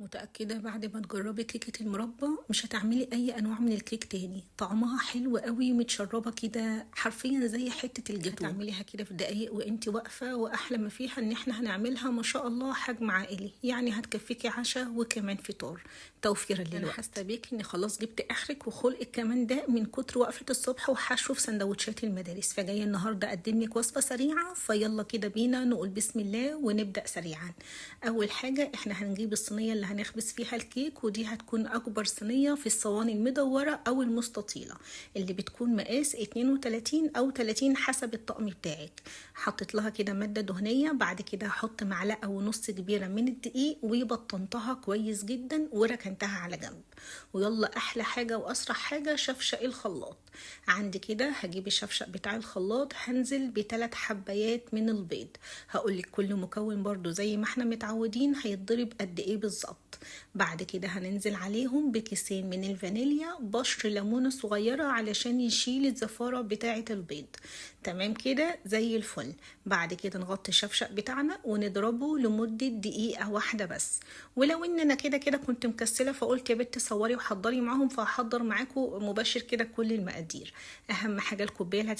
متأكدة بعد ما تجربي كيكة المربى مش هتعملي أي أنواع من الكيك تاني. طعمها حلو قوي، متشربة كده حرفيا زي حتة الجاتوه. هتعمليها كده في دقايق وانتي واقفة، وأحلى ما فيها إن احنا هنعملها ما شاء الله حجم عائلي، يعني هتكفيكي عشاء وكمان فطار توفيرا للوقت. أنا حاسة بيكي إن خلاص جبت آخرك وخلقك كمان ده من كتر وقفة الصبح وحشو في سندوتشات المدارس، فجاية النهاردة أقدملك وصفة سريعة. فيلا كده بينا نقول بسم الله ونبدأ سريعا. أول حاجة احنا هنجيب الصينية اللي هنخبز فيها الكيك، ودي هتكون اكبر صينية في الصواني المدورة او المستطيلة اللي بتكون مقاس 32 او 30 حسب الطقم بتاعك. حطيت لها كده مادة دهنية، بعد كده هحط معلقة ونص كبيرة من الدقيق وبطنتها كويس جدا وركنتها على جنب. ويلا احلى حاجة واسرع حاجة شفشق الخلاط. عندي كده هجيب الشفشق بتاع الخلاط، هنزل ب3 حبايات من البيض. هقولك كل مكون برضو زي ما احنا متعودين هيتضرب قد ايه بالظبط. بعد كده هننزل عليهم بكيسين من الفانيليا، بشر ليمونة صغيرة علشان يشيل الزفارة بتاعة البيض. تمام كده زي الفل. بعد كده نغطي الشفشق بتاعنا ونضربه لمدة دقيقة واحدة بس. ولو ان انا كده كده كنت مكسلة فقلت يا بنت صوري وحضري معاهم، فهحضر معاكم مباشر كده كل المقادير. اهم حاجة الكوباية اللي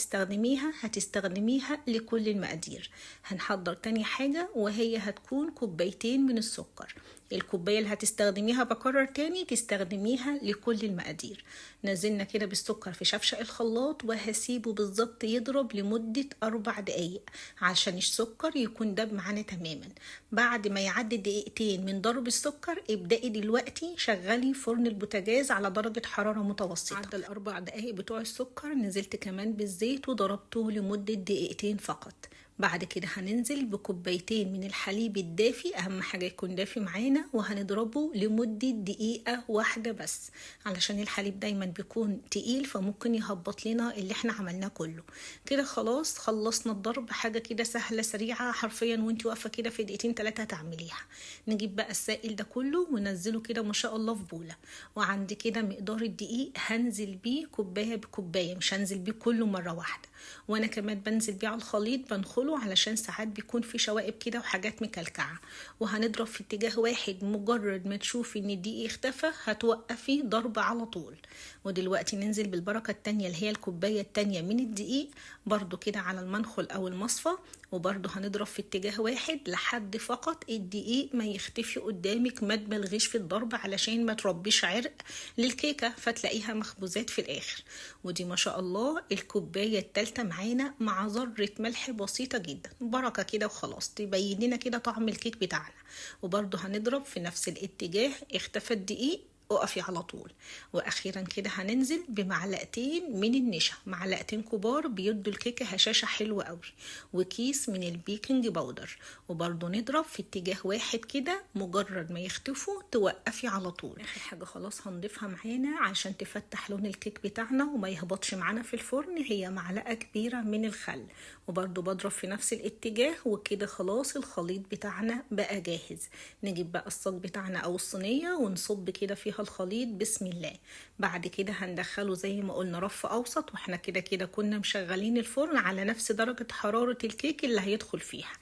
هتستخدميها لكل المقادير. هنحضر تاني حاجة وهي هتكون كوبايتين من السكر. الكوباية اللي هتستخدميها بكرر تاني تستخدميها لكل المقادير. نزلنا كده بالسكر في شفشق الخلاط وهسيبه بالظبط يضرب لمدة 4 دقايق عشان السكر يكون داب معانا تماما. بعد ما يعدي دقيقتين من ضرب السكر ابدأي دلوقتي شغلي فرن البوتاجاز على درجة حرارة متوسطة. عدى ال4 دقايق بتوع السكر، نزلت كمان بالزيت وضربته لمدة دقيقتين فقط. بعد كده هننزل بكوبايتين من الحليب الدافي، اهم حاجة يكون دافي معانا، وهنضربه لمدة دقيقة واحدة بس علشان الحليب دايما بيكون تقيل فممكن يهبط لنا اللي احنا عملناه كله. كده خلاص خلصنا الضرب، حاجة كده سهلة سريعة حرفيا وانت واقفة كده في دقيقتين 3 هتعمليها. نجيب بقى السائل ده كله وننزله كده ما شاء الله في بولة، وعندي كده مقدار الدقيق هنزل بيه كوباية بكوباية، مش هنزل بيه كله مرة واحدة. وانا كمان بنزل بيه على الخليط بنخله علشان ساعات بيكون في شوائب كده وحاجات مكلكعه. وهنضرب في اتجاه واحد، مجرد ما تشوفي ان الدقيق اختفى هتوقفي ضرب على طول. ودلوقتي ننزل بالبركه التانية اللي هي الكوبايه التانية من الدقيق برضو كده على المنخل او المصفى، وبرضو هنضرب في اتجاه واحد لحد فقط الدقيق ما يختفي قدامك، ما تبالغيش في الضرب علشان ما تربيش عرق للكيكه فتلاقيها مخبوزات في الاخر. ودي ما شاء الله الكوبايه التالتة معانا مع ذرة ملح بسيطة جدا، بركة كده وخلاص تبين لنا كده طعم الكيك بتاعنا. وبرضو هنضرب في نفس الاتجاه، اختفى الدقيق اقفي على طول. واخيرا كده هننزل بمعلقتين من النشا، معلقتين كبار بيدوا الكيكه هشاشه حلوه قوي، وكيس من البيكنج باودر. وبرضو نضرب في اتجاه واحد كده، مجرد ما يختفوا توقفي على طول. اخر حاجه خلاص هنضيفها معانا عشان تفتح لون الكيك بتاعنا وما يهبطش معانا في الفرن، هي معلقه كبيره من الخل. وبرضو بضرب في نفس الاتجاه، وكده خلاص الخليط بتاعنا بقى جاهز. نجيب بقى الصاج بتاعنا او الصينيه ونصب كده فيها الخليط بسم الله. بعد كده هندخله زي ما قلنا رف اوسط، واحنا كده كده كنا مشغلين الفرن على نفس درجة حرارة الكيك اللي هيدخل فيها.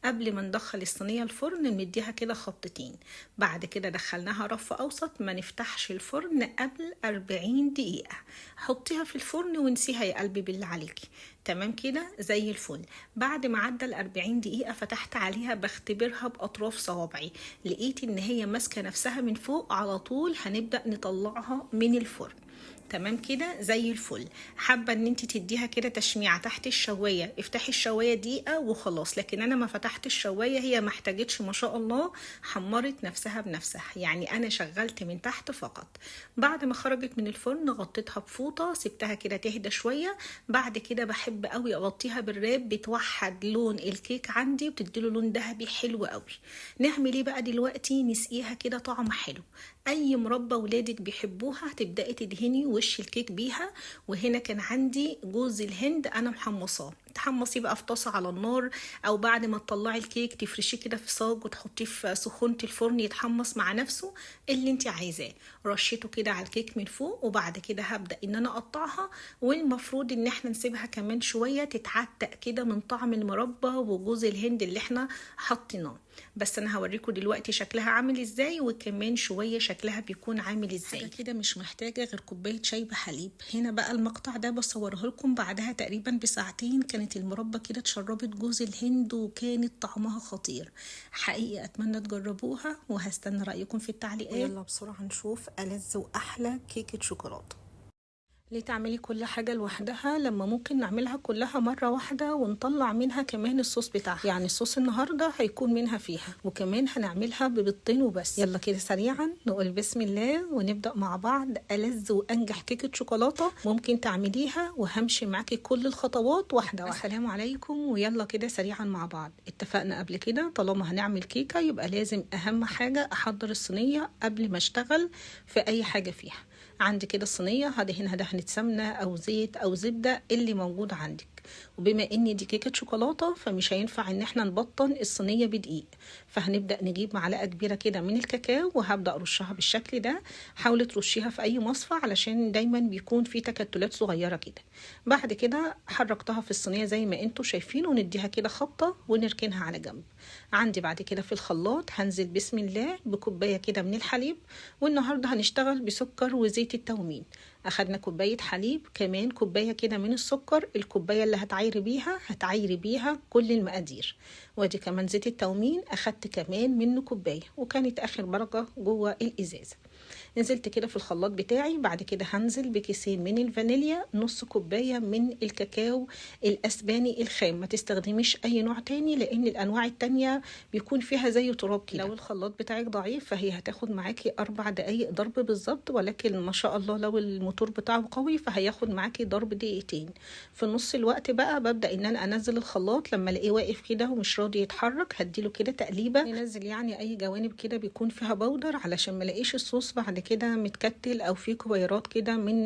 قبل ما ندخل الصينية الفرن نديها كده خبطتين. بعد كده دخلناها رف اوسط، ما نفتحش الفرن قبل 40 دقيقة. حطيها في الفرن ونسيها يا قلبي بالله عليكي. تمام كده زي الفل. بعد ما عدى 40 دقيقة فتحت عليها بختبرها بأطراف صوابعي، لقيت ان هي ماسكة نفسها من فوق. على طول هنبدأ نطلعها من الفرن. تمام كده زي الفل. حابه ان انت تديها كده تشميعه تحت الشوايه، افتحي الشوايه دقيقه وخلاص، لكن انا ما فتحت الشوايه، هي ما احتاجتش ما شاء الله، حمرت نفسها بنفسها، يعني انا شغلت من تحت فقط. بعد ما خرجت من الفرن غطيتها بفوطه، سبتها كده تهدى شويه. بعد كده بحب قوي اغطيها بالراب، بتوحد لون الكيك عندي وبتديله لون ذهبي حلو قوي. نعمل ايه بقى دلوقتي؟ نسقيها كده طعم حلو. اي مربى ولادك بيحبوها تبداي تدهني وش الكيك بيها. وهنا كان عندي جوز الهند انا محمصاه، تحمصيه بقى في طاسه على النار، او بعد ما تطلعي الكيك تفرشيه كده في صاج وتحطيه في سخونه الفرن يتحمص مع نفسه اللي انت عايزاه. رشيته كده على الكيك من فوق، وبعد كده هبدا ان انا اقطعها، والمفروض ان احنا نسيبها كمان شويه تتعتق كده من طعم المربى وجوز الهند اللي احنا حطيناه. بس انا هوريكم دلوقتي شكلها عامل ازاي، وكمان شويه شكلها بيكون عامل ازاي. حاجه كده مش محتاجه غير كوبايه شاي بحليب. هنا بقى المقطع ده بصوره لكم بعدها تقريبا بساعتين كانت المربى كده اتشربت جوز الهند وكانت طعمها خطير. حقيقي اتمنى تجربوها، وهستنى رايكم في التعليقات. يلا بسرعه نشوف ألذ واحلى كيكه شوكولاته. ليه تعملي كل حاجة لوحدها لما ممكن نعملها كلها مرة واحدة ونطلع منها كمان الصوص بتاعها؟ يعني الصوص النهاردة هيكون منها فيها، وكمان هنعملها ببيضتين وبس. يلا كده سريعا نقول بسم الله ونبدأ مع بعض ألذ وأنجح كيكة شوكولاتة ممكن تعمليها، وهمشي معاكي كل الخطوات واحدة واحدة. السلام عليكم، ويلا كده سريعا مع بعض. اتفقنا قبل كده طالما هنعمل كيكة يبقى لازم أهم حاجة أحضر الصينية قبل ما أشتغل في أي حاجة فيها. عندي كده الصينيه هدهنها دهنه سمنه او زيت او زبده اللي موجود عندك. وبما ان دي كيكه شوكولاته فمش هينفع ان احنا نبطن الصينيه بدقيق، فهنبدا نجيب معلقه كبيره كده من الكاكاو وهبدا ارشها بالشكل ده. حاولي ترشيها في اي مصفى علشان دايما بيكون في تكتلات صغيره كده. بعد كده حركتها في الصينيه زي ما انتوا شايفين، ونديها كده خبطه ونركنها على جنب. عندي بعد كده في الخلاط هنزل بسم الله بكوبايه كده من الحليب، والنهارده هنشتغل بسكر وزيت التومين. اخدنا كوبايه حليب، كمان كوبايه كده من السكر. الكوبايه اللي هتعايري بيها كل المقادير. وادي كمان زيت التومين اخدت كمان منه كوبايه، وكانت اخر بركه جوه الازازه. نزلت كده في الخلاط بتاعي. بعد كده هنزل بكيسين من الفانيليا، نص كوبايه من الكاكاو الاسباني الخام. ما تستخدميش اي نوع تاني لان الانواع التانية بيكون فيها زي تراب كده. لو الخلاط بتاعك ضعيف فهي هتاخد معاكي 4 دقايق ضرب بالظبط، ولكن ما شاء الله لو الموتور بتاعه قوي فهياخد معاكي ضرب دقيقتين. في نص الوقت بقى ببدا ان انا انزل الخلاط. لما الاقيه واقف كده ومش راضي يتحرك هديله كده تقليبه. ننزل يعني اي جوانب كده بيكون فيها بودر علشان ما الاقيش الصوص بعد كده متكتل او فيه كويرات كده من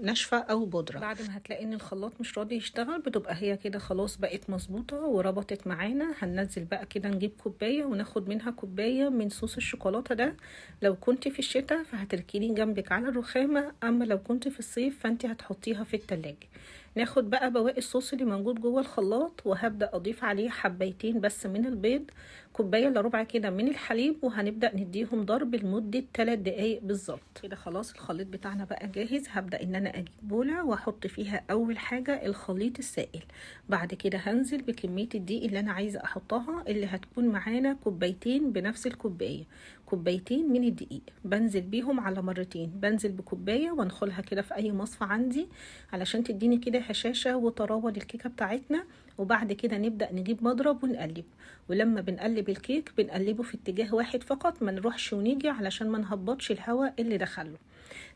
ناشفه او بودره. بعد ما هتلاقي ان الخلاط مش راضي يشتغل بتبقى هي كده خلاص بقت مظبوطه وربطت معانا. هننزل بقى كده نجيب كوبايه وناخد منها كوبايه من صوص الشوكولاته ده. لو كنت في الشتاء فهتركيني جنبك على الرخامه، اما لو كنت في الصيف فانت هتحطيها في التلاجة. ناخد بقى بواقي الصوص اللي موجود جوه الخلاط، وهبدا اضيف عليه حبايتين بس من البيض، كوبايه الا ربع كده من الحليب، وهنبدا نديهم ضرب لمده 3 دقايق بالظبط. كده خلاص الخليط بتاعنا بقى جاهز. هبدا ان انا اجيب بوله واحط فيها اول حاجه الخليط السائل. بعد كده هنزل بكميه الدقيق اللي انا عايزه احطها، اللي هتكون معانا كوبايتين بنفس الكوبايه. كوبايتين من الدقيق بنزل بيهم على مرتين. بنزل بكوبايه وانخلها كده في اي مصفى عندي علشان تديني كده هشاشه وطراوه للكيكه بتاعتنا. وبعد كده نبدا نجيب مضرب ونقلب. ولما بنقلب الكيك بنقلبه في اتجاه واحد فقط، ما نروحش ونيجي علشان ما نهبطش الهواء اللي دخله.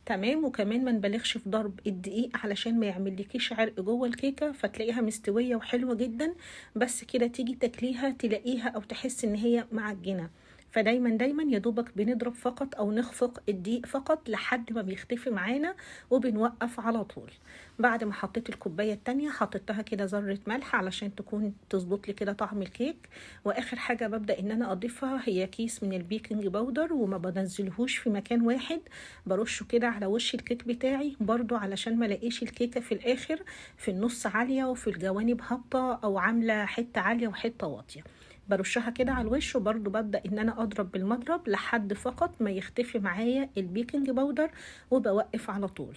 تمام. وكمان ما نبالغش في ضرب الدقيق علشان ما يعملكيش عرق جوه الكيكه فتلاقيها مستويه وحلوه جدا، بس كده تيجي تاكليها تلاقيها او تحس ان هي معجنه. فدايما يا دوبك بنضرب فقط او نخفق الدقيق فقط لحد ما بيختفي معانا، وبنوقف على طول. بعد ما حطيت الكوبايه التانية حطيتها كده ذره ملح علشان تكون تظبط لي كده طعم الكيك. واخر حاجه ببدا ان انا اضيفها هي كيس من البيكنج باودر، وما بنزلهوش في مكان واحد، برشه كده على وش الكيك بتاعي برضو علشان ما الاقيش الكيكه في الاخر في النص عاليه وفي الجوانب هابطه او عامله حته عاليه وحته واطيه. برشها كده على الوش، وبرضو ببدأ ان انا اضرب بالمضرب لحد فقط ما يختفي معايا البيكنج باودر، وبوقف على طول.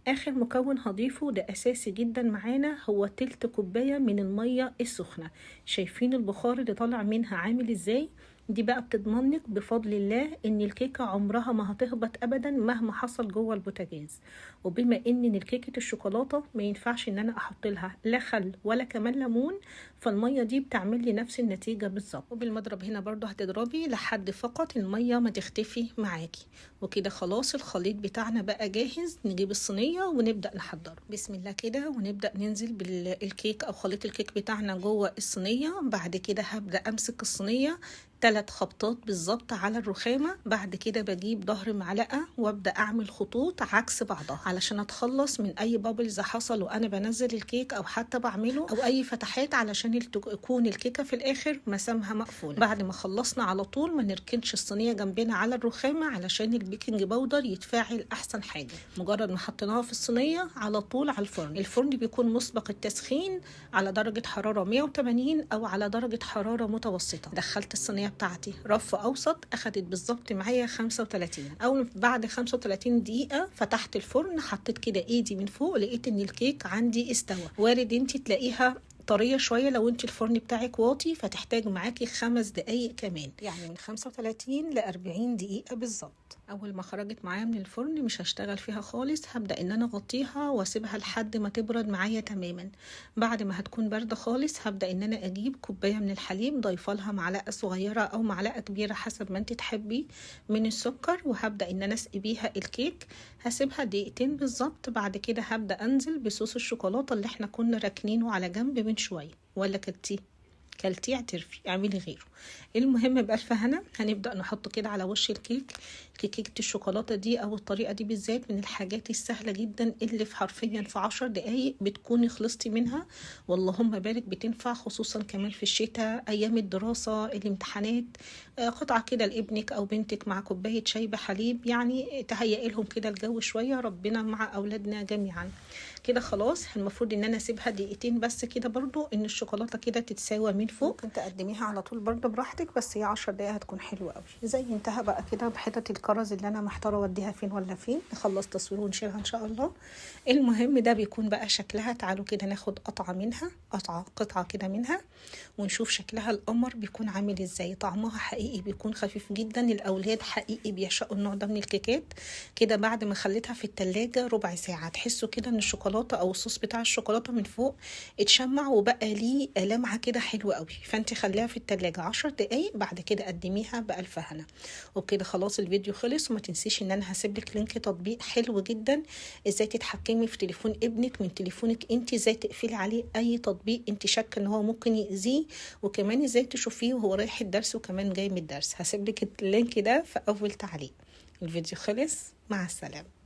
اخر مكون هضيفه ده اساسي جدا معانا هو تلت كوباية من المية السخنة. شايفين البخار اللي طالع منها عامل ازاي؟ دي بقى بتضمنك بفضل الله ان الكيكة عمرها ما هتهبط ابدا مهما حصل جوه البوتاجاز. وبما ان الكيكة الشوكولاتة ما ينفعش ان انا احط لها لا خل ولا كمان ليمون، فالمية دي بتعمل لي نفس النتيجة بالظبط. وبالمضرب هنا برضو هتضربي لحد فقط المية ما تختفي معاكي. وكده خلاص الخليط بتاعنا بقى جاهز. نجيب الصينية ونبدأ نحضره بسم الله كده، ونبدأ ننزل بالكيك او خليط الكيك بتاعنا جوه الصينية. بعد كده هبدأ امسك الصينية 3 خبطات بالظبط على الرخامة. بعد كده بجيب ظهر معلقة وابدأ اعمل خطوط عكس بعضها علشان اتخلص من اي بابلز حصل وانا بنزل الكيك او حتى بعمله، او اي فتحات علشان تكون الكيكة في الاخر مسامها مقفولة. بعد ما خلصنا على طول ما نركنش الصينية جنبنا على الرخامة علشان البيكنج باودر يتفاعل احسن حاجة. مجرد ما حطيناها في الصينية على طول على الفرن. الفرن بيكون مسبق التسخين على درجة حرارة 180 او على درجة حرارة متوسطة. دخلت الصينية بتاعتي رف اوسط، اخدت بالظبط معايا 35. او بعد 35 دقيقة فتحت الفرن، حطيت كده ايدي من فوق، لقيت ان الكيك عندي استوى. وارد انت تلاقيها طرية شوية لو انت الفرن بتاعك واطي، فتحتاج معاكي 5 دقايق كمان، يعني من 35 ل 40 دقيقة بالظبط. اول ما خرجت معايا من الفرن مش هشتغل فيها خالص، هبدأ ان انا اغطيها واسيبها لحد ما تبرد معايا تماما. بعد ما هتكون باردة خالص هبدأ ان انا اجيب كوباية من الحليب، ضيفة لها معلقة صغيرة او معلقة كبيرة حسب ما انت تحبي من السكر، وهبدأ ان انا اسقي بيها الكيك. هسيبها دقيقتين بالظبط. بعد كده هبدأ انزل بصوص الشوكولاتة اللي احنا كنا راكنينه على جنب من شوية. ولا كلتيه اعترفي اعملي غيره. المهم بألف هنا. هنبدأ نحط كده على وش الكيك. كيكة الشوكولاتة دي او الطريقة دي بالذات من الحاجات السهلة جدا اللي في حرفيا في 10 دقايق بتكوني خلصتي منها. واللهم بارك بتنفع خصوصا كمان في الشتاء، ايام الدراسة، الامتحانات. قطعة كده لابنك او بنتك مع كوباية شاي بحليب، يعني تهيئي لهم كده الجو شوية. ربنا مع اولادنا جميعا. كده خلاص المفروض ان انا اسيبها دقيقتين بس كده، برضو ان الشوكولاته كده تتساوى من فوق. ممكن تقدميها على طول برضو براحتك، بس هي 10 دقايق هتكون حلوه قوي. زي انتهى بقى كده بحتت الكرز اللي انا محتاره اوديها فين ولا فين. نخلص تصوير ونشيلها ان شاء الله. المهم ده بيكون بقى شكلها. تعالوا كده ناخد قطعه كده منها ونشوف شكلها القمر بيكون عامل ازاي. طعمها حقيقي بيكون خفيف جدا. الاولاد حقيقي بيعشقوا النوع ده من الكيكات. كده بعد ما خليتها في التلاجة ربع ساعة تحسوا كده ان الشوكولاتة او الصوص بتاع الشوكولاتة من فوق اتشمع وبقى ليه لمعة كده حلوة قوي. فانت خليها في التلاجة 10 دقايق. بعد كده قدميها بألف هنا. وبكده خلاص الفيديو خلص. وما تنسيش ان انا هسيبلك لينك تطبيق حلو جدا ازاي تتحكمي في تليفون ابنك من تليفونك انت، ازاي تقفلي عليه اي تطبيق انت شاكه ان هو ممكن يأذيه، وكمان ازاي تشوفيه وهو رايح الدرس وكمان جاي من الدرس. هسيبلك اللينك ده في اول تعليق. الفيديو خلص. مع السلامة.